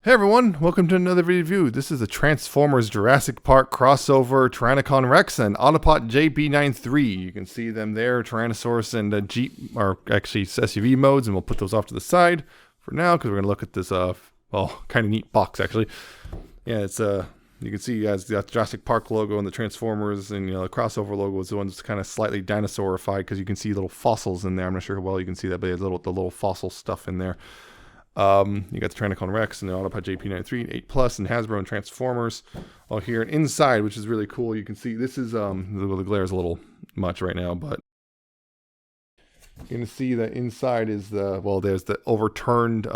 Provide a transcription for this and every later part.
Hey everyone, welcome to another review. This is a Transformers Jurassic Park crossover Tyrannocon Rex and Autobot JP93. You can see them there, Tyrannosaurus and Jeep, are actually SUV modes, and we'll put those off to the side for now because we're going to look at this, kind of neat box actually. Yeah, it's, you can see guys, the Jurassic Park logo and the Transformers, and the crossover logo is the one that's kind of slightly dinosaurified because you can see little fossils in there. I'm not sure how well you can see that, but there's the little fossil stuff in there. You got the Tyrannocon Rex and the Autobot JP93, 8 Plus, and Hasbro and Transformers all here. And inside, which is really cool, you can see this is the glare is a little much right now, but you're gonna see that inside is there's the overturned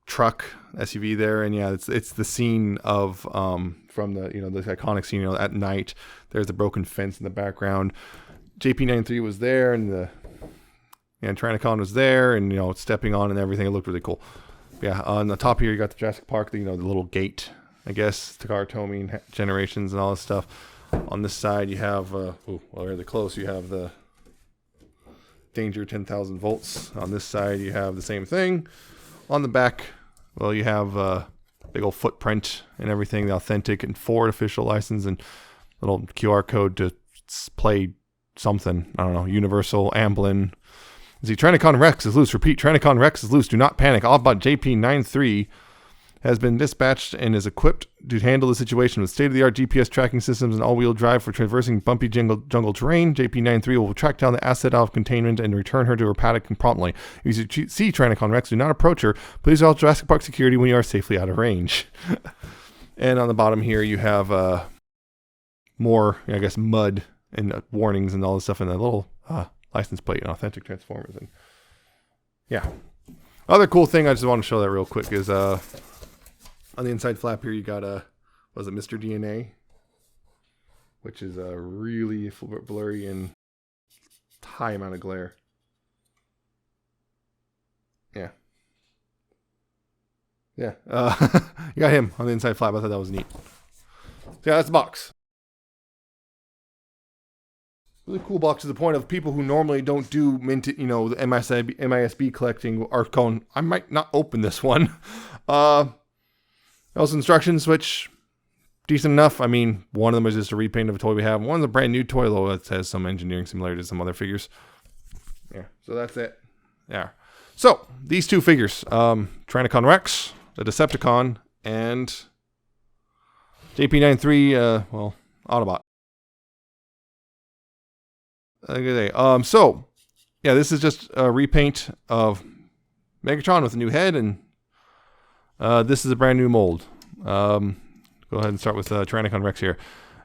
truck SUV there, and yeah, it's the scene of from the the iconic scene at night. There's the broken fence in the background. JP93 was there, and Tyrannocon was there, and stepping on and everything. It looked really cool. Yeah, on the top here you got the Jurassic Park, the little gate, I guess, Takara Tomy and Generations and all this stuff. On this side you have really close. You have the Danger 10,000 volts. On this side you have the same thing. On the back, you have big old footprint and everything, the authentic and Ford official license, and little QR code to play something. I don't know, Universal, Amblin. See, Tyrannocon Rex is loose. Repeat, Tyrannocon Rex is loose. Do not panic. Autobot JP93 has been dispatched and is equipped to handle the situation with state-of-the-art GPS tracking systems and all-wheel drive for traversing bumpy jungle terrain. JP93 will track down the asset out of containment and return her to her paddock promptly. If you see Tyrannocon Rex, do not approach her. Please call Jurassic Park security when you are safely out of range. And on the bottom here, you have more, I guess, mud and warnings and all this stuff in the little license plate and authentic Transformers. And yeah, other cool thing I just want to show that real quick is on the inside flap here you got was it Mr. DNA, which is a really blurry and high amount of glare. Yeah, you got him on the inside flap. I thought that was neat. So yeah, that's the box. Really cool box to the point of people who normally don't do the MISB collecting are going, I might not open this one. Also instructions, which decent enough. I mean, one of them is just a repaint of a toy we have. One's a brand new toy, though, that has some engineering similarity to some other figures. Yeah, so that's it. Yeah. So, these two figures, Tyrannocon Rex, the Decepticon, and JP93, Autobot. So yeah, this is just a repaint of Megatron with a new head, and this is a brand new mold. Go ahead and start with Tyrannocon Rex here.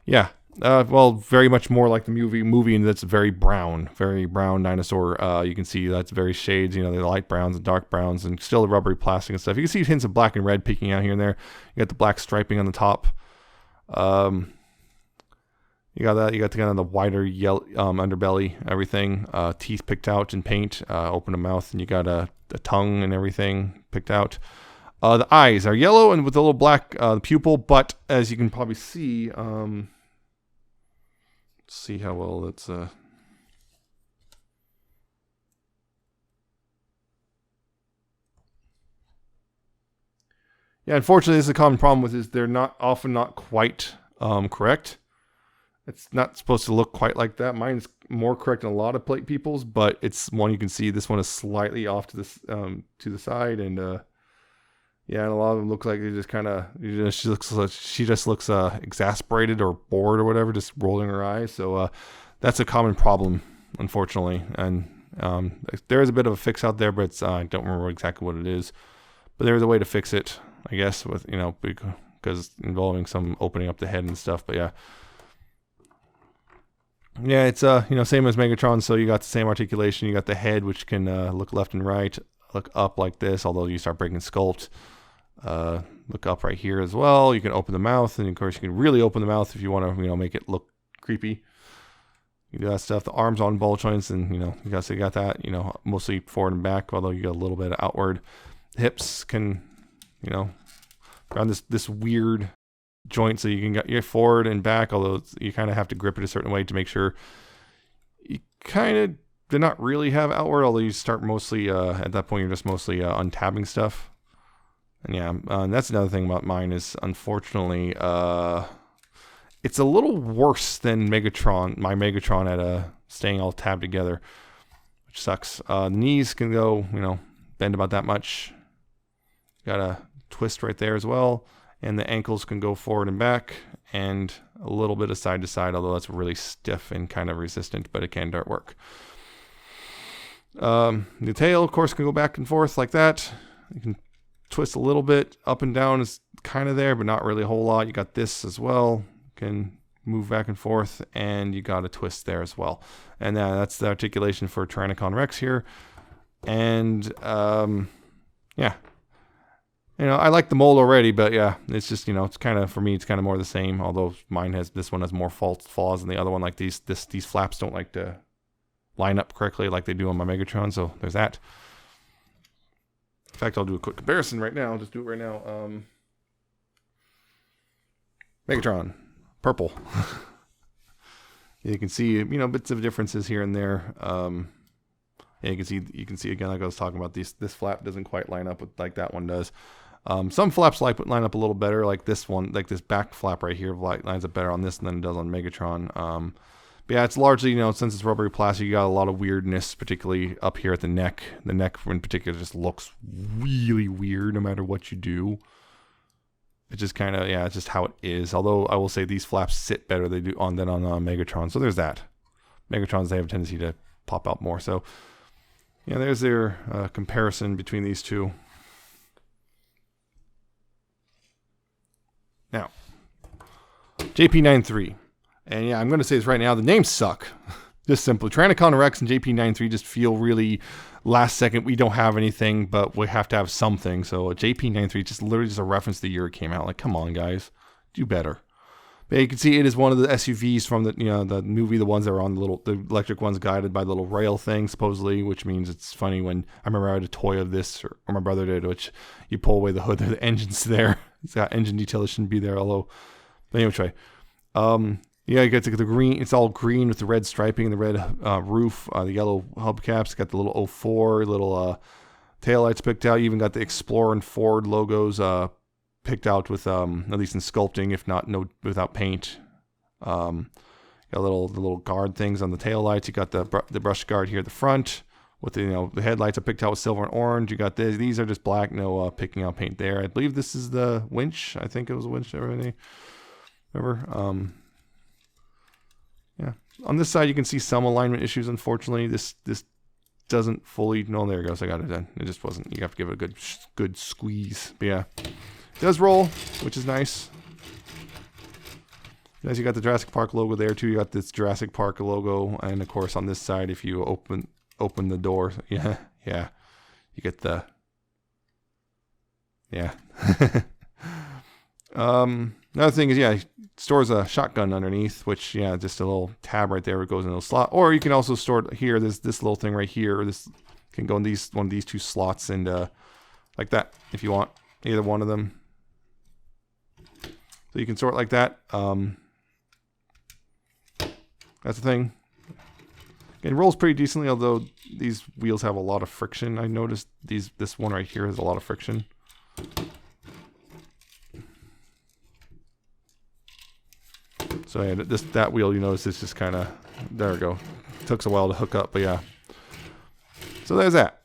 Yeah, very much more like the movie, and that's very brown dinosaur. You can see that's very shades, the light browns and dark browns, and still the rubbery plastic and stuff. You can see hints of black and red peeking out here and there. You got the black striping on the top. You got that. You got the kind of the wider yellow underbelly, everything. Teeth picked out in paint. Open a mouth, and you got a tongue and everything picked out. The eyes are yellow and with a little black pupil, but as you can probably see, see how well it's. Yeah, unfortunately, this is a common problem with is they're often not quite correct. It's not supposed to look quite like that. Mine's more correct than a lot of plate people's, but it's one you can see. This one is slightly off to the side, and and a lot of them look like they just kind of. She just looks exasperated or bored or whatever, just rolling her eyes. So that's a common problem, unfortunately. And there is a bit of a fix out there, but I don't remember exactly what it is. But there is a way to fix it, I guess, with because involving some opening up the head and stuff. But yeah. Yeah, it's same as Megatron, so you got the same articulation. You got the head, which can look left and right, look up like this, although you start breaking sculpt. Look up right here as well. You can open the mouth, and of course you can really open the mouth if you want to make it look creepy. You do that stuff. The arms on ball joints, and you got that, mostly forward and back, although you got a little bit of outward. Hips can, around this weird joint, so you can get forward and back, although you kind of have to grip it a certain way to make sure you kind of do not really have outward, although you start mostly at that point you're just mostly untabbing stuff. And yeah, that's another thing about mine is, unfortunately, it's a little worse than Megatron. My Megatron at staying all tabbed together, which sucks. The knees can go, bend about that much. Got a twist right there as well, and the ankles can go forward and back, and a little bit of side to side. Although that's really stiff and kind of resistant, but it can work. The tail, of course, can go back and forth like that. You can twist a little bit up and down, is kind of there, but not really a whole lot. You got this as well, can move back and forth, and you got a twist there as well. And that's the articulation for Tyrannocon Rex here. And yeah, I like the mold already, but yeah, it's just it's kind of, for me, it's kind of more the same. Although this one has more flaws than the other one. Like these flaps don't like to line up correctly like they do on my Megatron, so there's that. In fact, I'll do a quick comparison right now. I'll just do it right now. Megatron Purple. You can see, bits of differences here and there. And you can see again, like I was talking about, this flap doesn't quite line up with like that one does. Some flaps line up a little better, like this one, like this back flap right here lines up better on this than it does on Megatron. But yeah, it's largely, since it's rubbery plastic, you got a lot of weirdness, particularly up here at the neck. The neck in particular just looks really weird no matter what you do. It just kind of, it's just how it is. Although I will say these flaps sit better than on Megatron. So there's that. Megatrons, they have a tendency to pop out more. So yeah, there's their comparison between these two. Now, JP93. And yeah, I'm going to say this right now. The names suck. Just simply. Tyrannocon Rex and JP93 just feel really last second. We don't have anything, but we have to have something. So JP93 just literally just a reference to the year it came out. Like, come on, guys. Do better. But you can see it is one of the SUVs from the the movie, the ones that are on the electric ones guided by the little rail thing, supposedly, which means it's funny when I remember I had a toy of this, or my brother did, which you pull away the hood, the engine's there. It's got engine detail that shouldn't be there, although, but anyway, yeah, you get the green. It's all green with the red striping and the red roof, the yellow hubcaps. Got the little 04 little taillights picked out. You even got the Explorer and Ford logos picked out with at least in sculpting, if not without paint. Got the little guard things on the taillights. You got the brush guard here at the front with the headlights are picked out with silver and orange. You got these are just black, no picking out paint there. I believe this is the winch. I think it was a winch. Everybody remember? Yeah, on this side you can see some alignment issues. Unfortunately, this doesn't fully. No, there it goes. I got it done. It just wasn't. You have to give it a good squeeze. But yeah, it does roll, which is nice. As you got the Jurassic Park logo there too. You got this Jurassic Park logo, and of course on this side, if you open the door, you get the Another thing is, it stores a shotgun underneath, which, just a little tab right there. It goes in a little slot. Or you can also store it here. There's this little thing right here. This can go in one of these two slots, and like that, if you want either one of them. So you can store it like that. That's the thing. It rolls pretty decently, although these wheels have a lot of friction. I noticed this one right here has a lot of friction. So yeah, that wheel, you notice, it's just kind of, there we go. It took a while to hook up, but yeah. So there's that.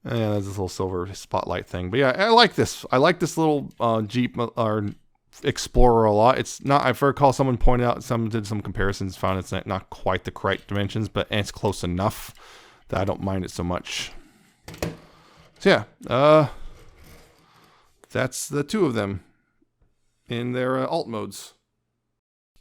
And yeah, there's this little silver spotlight thing. But yeah, I like this. I like this little Jeep or Explorer a lot. It's not, I've recall someone pointed out, someone did some comparisons, found it's not quite the correct dimensions, but it's close enough that I don't mind it so much. So yeah, that's the two of them in their alt modes.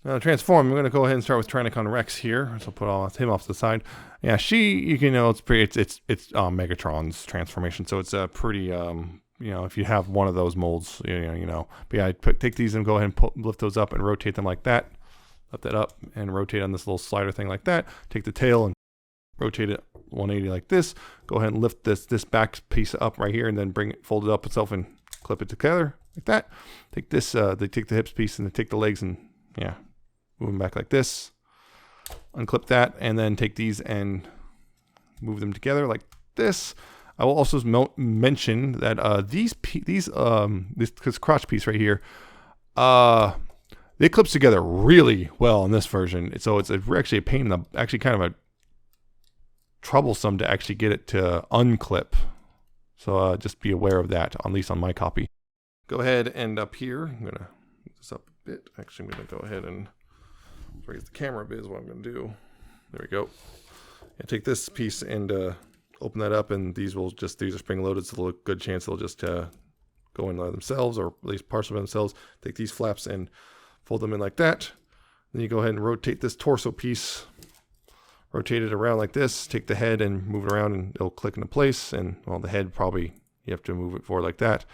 Now transform, I'm going to go ahead and start with Tyrannocon Rex here. So I'll put him off to the side. Yeah, it's pretty, it's Megatron's transformation. So it's a pretty, if you have one of those molds, But yeah, take these and go ahead and lift those up and rotate them like that. Lift that up and rotate on this little slider thing like that. Take the tail and rotate it 180 like this. Go ahead and lift this back piece up right here, and then fold it up itself and clip it together like that. Take this, they take the hips piece and they take the legs and move them back like this. Unclip that, and then take these and move them together like this. I will also mention that this crotch piece right here, they clips together really well in this version. So it's actually a pain in the, actually kind of a troublesome to actually get it to unclip. So just be aware of that, at least on my copy. Go ahead and up here, I'm gonna move this up a bit. Actually, I'm gonna go ahead and raise the camera a bit is what I'm gonna do. There we go. And take this piece and open that up, and these are spring loaded, so there's a good chance they'll just go in themselves, or at least partially by themselves. Take these flaps and fold them in like that. Then you go ahead and rotate this torso piece, rotate it around like this, take the head and move it around, and it'll click into place. And well, the head probably you have to move it forward like that.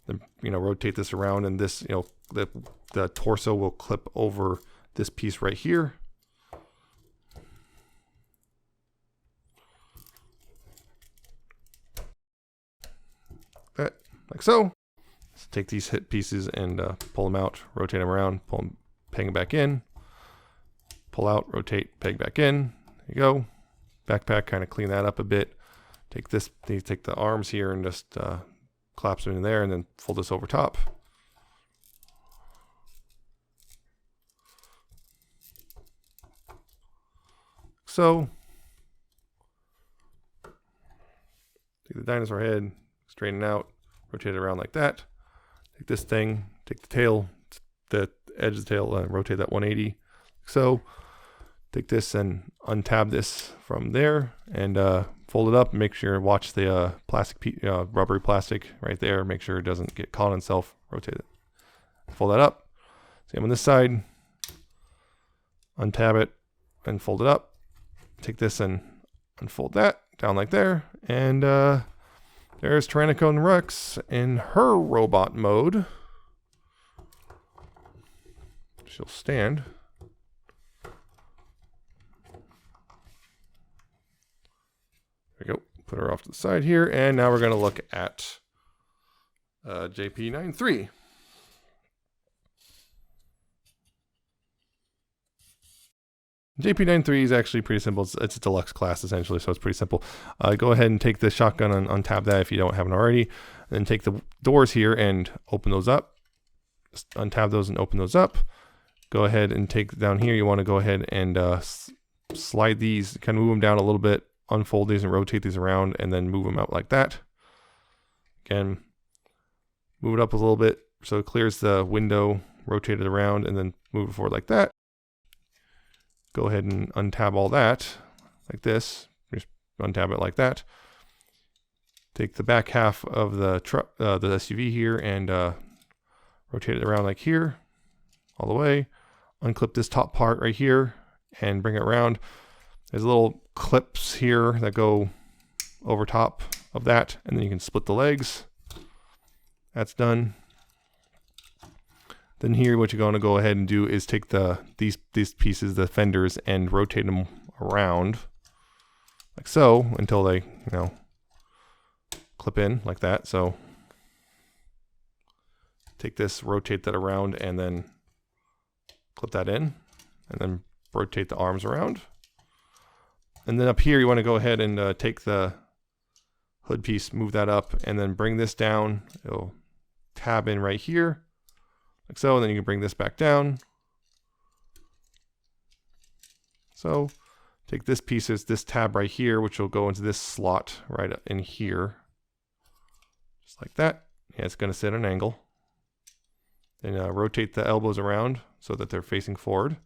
Then rotate this around, and this the torso will clip over this piece right here. That like so. So take these hit pieces and pull them out, rotate them around, pull them, peg them back in, pull out, rotate, peg back in. There you go. Backpack, kind of clean that up a bit. Take this, take the arms here and just collapse them in there, and then fold this over top. So, take the dinosaur head, straighten it out, rotate it around like that. Take this thing, take the tail, the edge of the tail, rotate that 180. So, take this and untab this from there, and fold it up. Make sure, watch the rubbery plastic right there. Make sure it doesn't get caught on itself. Rotate it. Fold that up. Same on this side. Untab it and fold it up. Take this and unfold that down like there, and there's Tyrannocon Rex in her robot mode. She'll stand. There we go. Put her off to the side here, and now we're going to look at JP93. JP93 is actually pretty simple. It's a deluxe class essentially, so it's pretty simple. Go ahead and take the shotgun and untap that if you don't have it already. Then take the doors here and open those up. Just untap those and open those up. Go ahead and take down here. You want to go ahead and slide these, kind of move them down a little bit, unfold these and rotate these around, and then move them out like that. Again, move it up a little bit so it clears the window, rotate it around, and then move it forward like that. Go ahead and untab all that like this. Just untab it like that. Take the back half of the truck, the SUV here, and rotate it around like here, all the way. Unclip this top part right here and bring it around. There's little clips here that go over top of that, and then you can split the legs. That's done. Then here, what you're going to go ahead and do is take these pieces, the fenders, and rotate them around like so until they, clip in like that. So take this, rotate that around, and then clip that in, and then rotate the arms around. And then up here, you want to go ahead and take the hood piece, move that up, and then bring this down. It'll tab in right here. Like so, and then you can bring this back down. So take this piece, this tab right here, which will go into this slot right in here. Just like that. Yeah, it's going to sit at an angle. Then rotate the elbows around so that they're facing forward.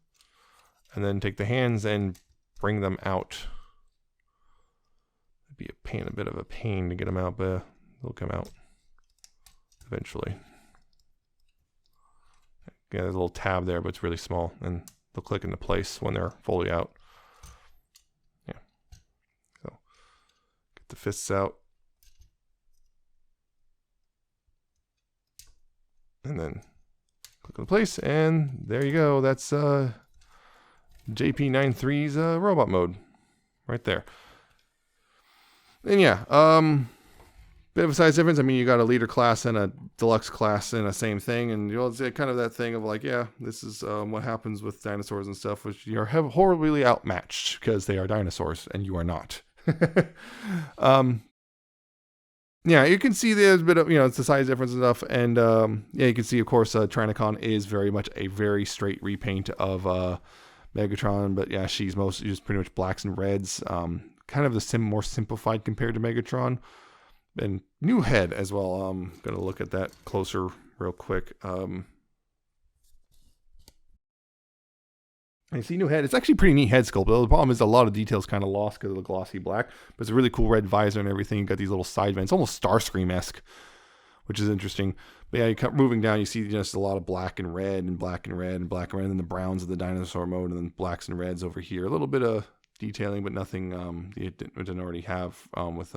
And then take the hands and bring them out. It'd be a bit of a pain to get them out, but they'll come out eventually. Yeah, there's a little tab there, but it's really small, and they'll click into place when they're fully out. Yeah. So get the fists out. And then click into place, and there you go. That's JP93's robot mode right there. And yeah, bit of a size difference. I mean, you got a leader class and a deluxe class in the same thing, and it's kind of that thing of like, yeah, this is what happens with dinosaurs and stuff, which you're horribly outmatched because they are dinosaurs and you are not. Yeah, you can see there's a bit of, it's the size difference and stuff. And yeah, you can see, of course, Tyrannocon is very much a very straight repaint of Megatron. But yeah, she's pretty much blacks and reds. Kind of the more simplified compared to Megatron. And new head as well. I'm going to look at that closer real quick. You see new head. It's actually pretty neat head sculpt. The problem is a lot of details kind of lost because of the glossy black. But it's a really cool red visor and everything. You got these little side vents, almost Starscream-esque, which is interesting. But yeah, you kept moving down. You see just a lot of black and red and black and red and black and red, and then the browns of the dinosaur mode, and then blacks and reds over here. A little bit of detailing, but nothing it didn't already have with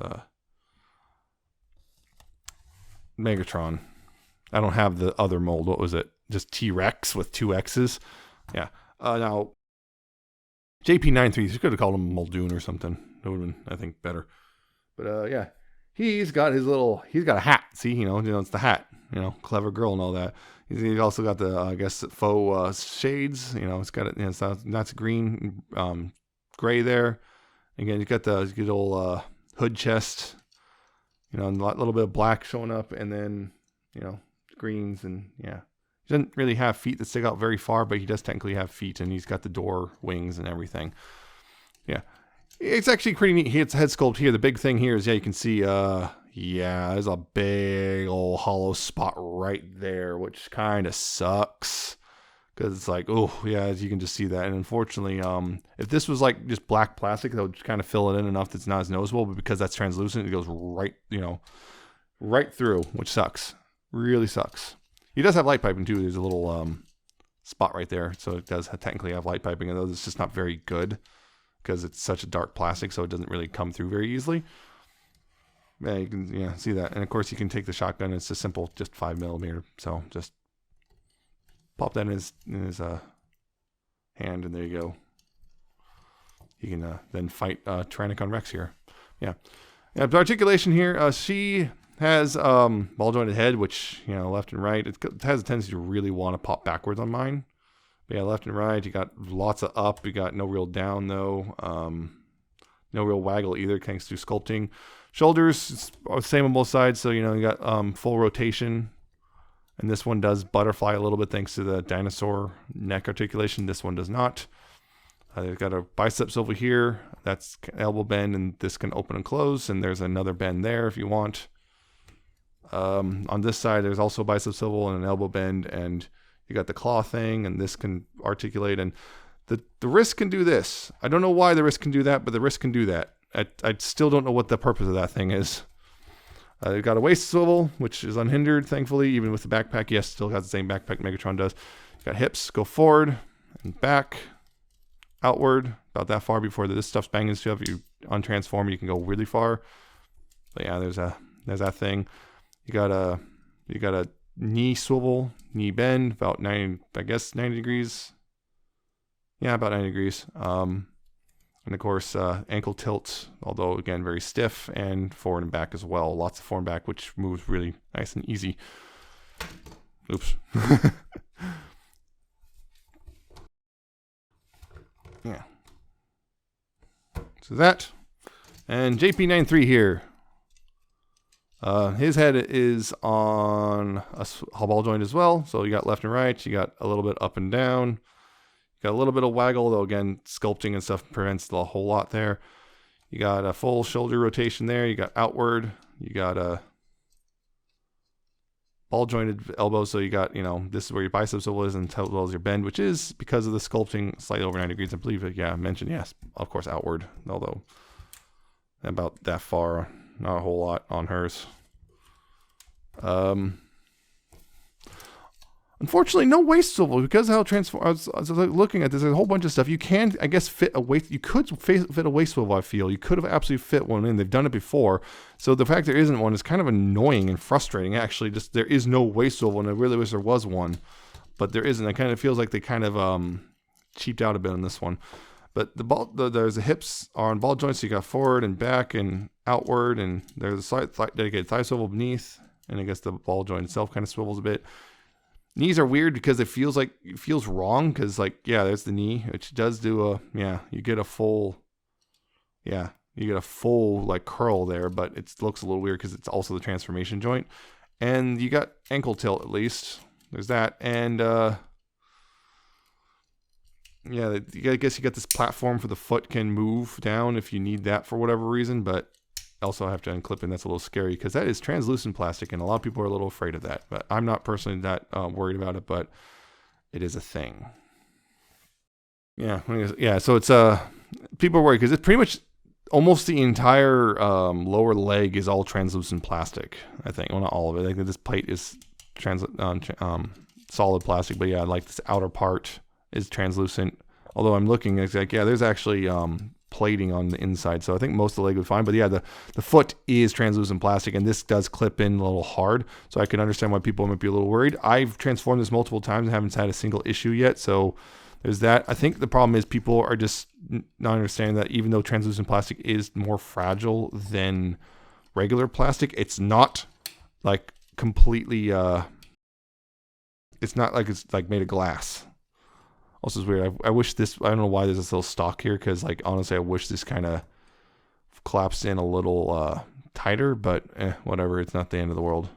Megatron. I don't have the other mold. What was it? Just T-Rex with 2 X's. Yeah. Now, JP93, you could have called him Muldoon or something. That would have been, I think, better. But yeah, he's got a hat. See, it's the hat. Clever girl and all that. He's also got the, I guess, faux shades. It's got it. It's not green, gray there. Again, you got the good old hood chest. A little bit of black showing up, and then greens, and yeah. He doesn't really have feet that stick out very far, but he does technically have feet, and he's got the door wings and everything. Yeah. It's actually pretty neat. It's head sculpt here. The big thing here is, yeah, you can see, yeah, there's a big old hollow spot right there, which kind of sucks. Because it's like, oh, yeah, as you can just see that. And unfortunately, if this was like just black plastic, that would kind of fill it in enough that's not as noticeable. But because that's translucent, it goes right, right through, which sucks. Really sucks. He does have light piping too. There's a little spot right there, so it does technically have light piping, although it's just not very good because it's such a dark plastic, so it doesn't really come through very easily. Yeah, you can see that, and of course you can take the shotgun. It's a simple, just 5mm. So just pop that in his hand, and there you go. You can then fight Tyrannocon Rex here. Yeah, the articulation here. She has ball jointed head, which left and right. It has a tendency to really want to pop backwards on mine. But yeah, left and right. You got lots of up. You got no real down though. No real waggle either, thanks to sculpting. Shoulders same on both sides. So you got full rotation, and this one does butterfly a little bit thanks to the dinosaur neck articulation. This one does not. They've got a biceps over here. That's elbow bend, and this can open and close. And there's another bend there if you want. On this side, there's also a bicep swivel and an elbow bend, and you got the claw thing, and this can articulate, and the wrist can do this. I don't know why the wrist can do that, but the wrist can do that. I still don't know what the purpose of that thing is. You've got a waist swivel, which is unhindered, thankfully, even with the backpack. Yes, still got the same backpack Megatron does. You got hips, go forward and back, outward, about that far before this stuff's banging stuff. You untransform, you can go really far. But yeah, there's that thing. You got a knee swivel, knee bend, about 90 degrees. Yeah, about 90 degrees. And of course, ankle tilt, although again, very stiff, and forward and back as well. Lots of forward and back, which moves really nice and easy. Oops. Yeah. So that. And JP93 here. His head is on a ball joint as well. So you got left and right. You got a little bit up and down. You got a little bit of waggle, though again, sculpting and stuff prevents a whole lot there. You got a full shoulder rotation there. You got outward. You got a ball jointed elbow. So you got, this is where your bicep swivel is, and as well as your bend, which is because of the sculpting slightly over 90 degrees. I believe, I mentioned, yes, of course, outward, although about that far. Not a whole lot on hers. Unfortunately, no waist swivel because of how transform. I was looking at this. There's a whole bunch of stuff. You can, I guess, fit a waist. You could fit a waist swivel. I feel you could have absolutely fit one in. They've done it before. So the fact there isn't one is kind of annoying and frustrating. Actually, just there is no waist swivel, and I really wish there was one, but there isn't. It kind of feels like they kind of cheaped out a bit on this one. But there's the hips are on ball joints. So you got forward and back and outward, and there's a dedicated thigh swivel beneath, and I guess the ball joint itself kind of swivels a bit. Knees are weird because it feels wrong because, like, yeah, there's the knee, which does do you get a full, yeah, You get a full like curl there, but it looks a little weird because it's also the transformation joint. And you got ankle tilt at least. There's that. And yeah, I guess you got this platform for the foot can move down if you need that for whatever reason, but also have to unclip, and that's a little scary because that is translucent plastic, and a lot of people are a little afraid of that. But I'm not personally that worried about it, but it is a thing. Yeah. So it's people are worried because it's pretty much almost the entire lower leg is all translucent plastic. I think, well, not all of it. I think this plate is solid plastic, but yeah, like this outer part is translucent. Although I'm looking, it's like, yeah, there's actually plating on the inside, so I think most of the leg would be fine. But yeah, the foot is translucent plastic, and this does clip in a little hard, so I can understand why people might be a little worried. I've transformed this multiple times and haven't had a single issue yet, so there's that. I think the problem is people are just not understanding that even though translucent plastic is more fragile than regular plastic, it's not like completely it's not like it's like made of glass. Also, it's weird. I wish this, I don't know why there's this little stock here, because like honestly I wish this kind of collapsed in a little tighter, but whatever, it's not the end of the world.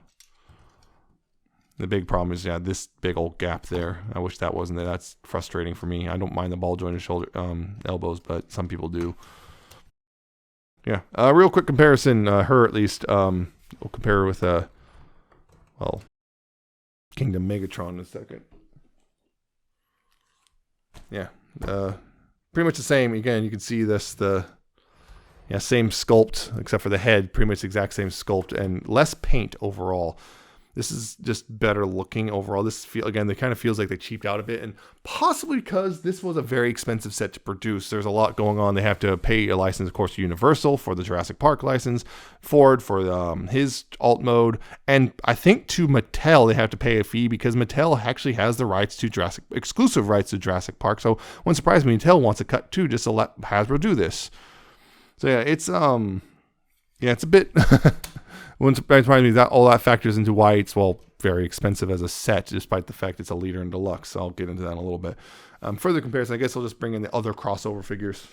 The big problem is, yeah, this big old gap there. I wish that wasn't there. That's frustrating for me. I don't mind the ball jointed shoulder elbows, but some people do. Yeah, real quick comparison, her at least, we'll compare her with well, Kingdom Megatron in a second. Yeah, pretty much the same. Again, you can see this, same sculpt, except for the head, pretty much the exact same sculpt, and less paint overall. This is just better looking overall. This again, it kind of feels like they cheaped out a bit, and possibly because this was a very expensive set to produce. There's a lot going on. They have to pay a license, of course, to Universal for the Jurassic Park license, Ford for his alt mode, and I think to Mattel they have to pay a fee because Mattel actually has the rights to exclusive rights to Jurassic Park. So wouldn't surprise me, Mattel wants a cut too, just to let Hasbro do this. So yeah, it's it's a bit. Wouldn't surprise me that all that factors into why it's, well, very expensive as a set, despite the fact it's a leader in deluxe. So I'll get into that in a little bit. Further comparison, I guess I'll just bring in the other crossover figures.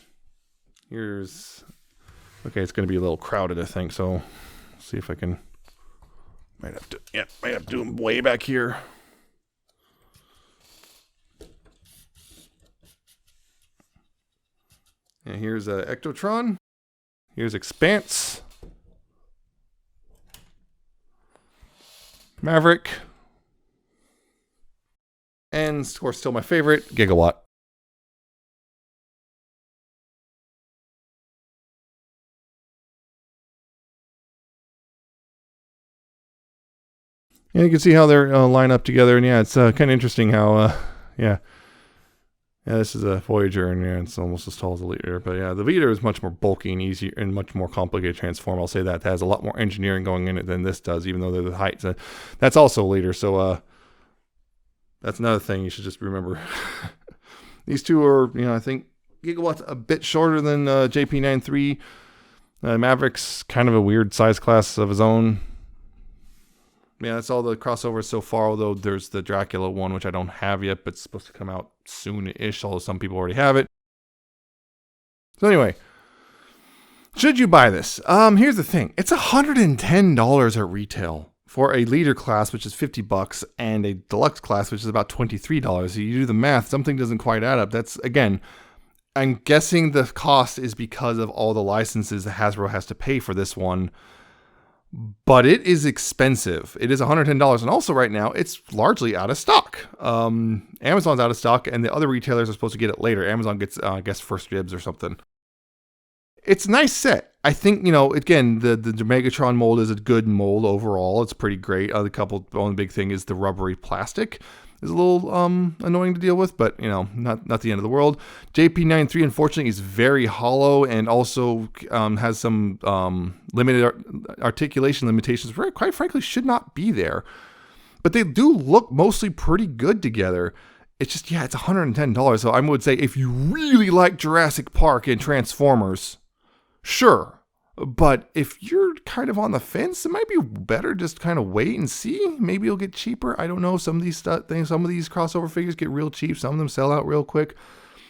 Okay, it's going to be a little crowded, I think. So see if I can. Might have to do them way back here. And here's Ectotron. Here's Expanse. Maverick, and of course still my favorite, Gigawatt. And you can see how they're line up together, and yeah, it's kind of interesting how this is a Voyager, and yeah, it's almost as tall as a Leader. But yeah, the Leader is much more bulky and easier and much more complicated to transform. I'll say that. It has a lot more engineering going in it than this does, even though they're the height. So that's also a Leader. So that's another thing you should just remember. These two are, I think Gigawatt's a bit shorter than JP93. Maverick's kind of a weird size class of his own. Yeah, that's all the crossovers so far, although there's the Dracula one, which I don't have yet, but it's supposed to come out soon-ish, although some people already have it. So anyway, should you buy this? Here's the thing. It's $110 at retail for a leader class, which is $50, and a deluxe class, which is about $23. So you do the math, something doesn't quite add up. That's, again, I'm guessing the cost is because of all the licenses that Hasbro has to pay for this one. But it is expensive. It is $110, and also right now it's largely out of stock. Amazon's out of stock, and the other retailers are supposed to get it later. Amazon gets, I guess, first dibs or something. It's a nice set. I think, again, the Megatron mold is a good mold overall. It's pretty great. The only big thing is the rubbery plastic is a little annoying to deal with, but not the end of the world. JP93 unfortunately is very hollow and also has some limited articulation limitations. Quite frankly, should not be there. But they do look mostly pretty good together. It's just, it's $110. So I would say if you really like Jurassic Park and Transformers, sure. But if you're kind of on the fence, it might be better just kind of wait and see. Maybe it'll get cheaper. I don't know. Some of these crossover figures get real cheap. Some of them sell out real quick.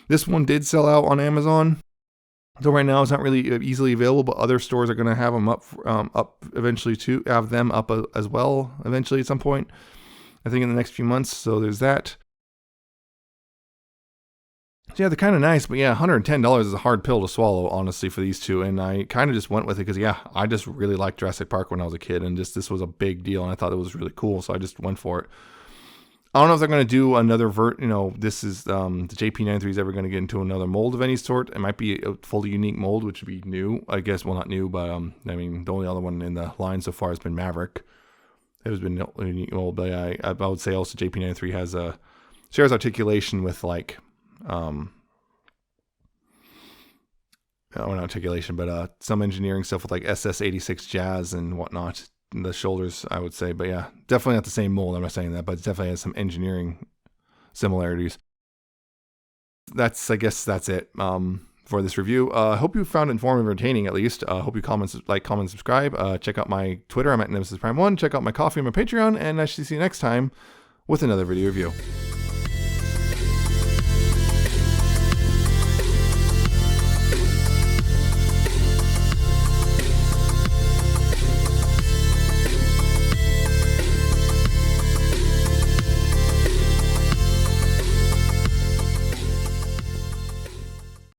This one did sell out on Amazon. So right now it's not really easily available, but other stores are going to have them up eventually too. Have them up as well eventually at some point. I think in the next few months. So there's that. So yeah, they're kind of nice, but yeah, $110 is a hard pill to swallow, honestly, for these two. And I kind of just went with it because, yeah, I just really liked Jurassic Park when I was a kid, and just this was a big deal, and I thought it was really cool, so I just went for it. I don't know if they're going to do another this is the JP93 is ever going to get into another mold of any sort. It might be a fully unique mold, which would be new, I guess. Well, not new, but I mean, the only other one in the line so far has been Maverick. It has been a unique mold, but I would say also JP93 has shares articulation with like not articulation, but some engineering stuff with like SS86 Jazz and whatnot. The shoulders, I would say, but yeah, definitely not the same mold. I'm not saying that, but it definitely has some engineering similarities. I guess that's it for this review. I hope you found it informative, entertaining at least. Hope you comment, subscribe. Check out my Twitter. I'm at Nemesis Prime 1. Check out my coffee and my Patreon, and I shall see you next time with another video review.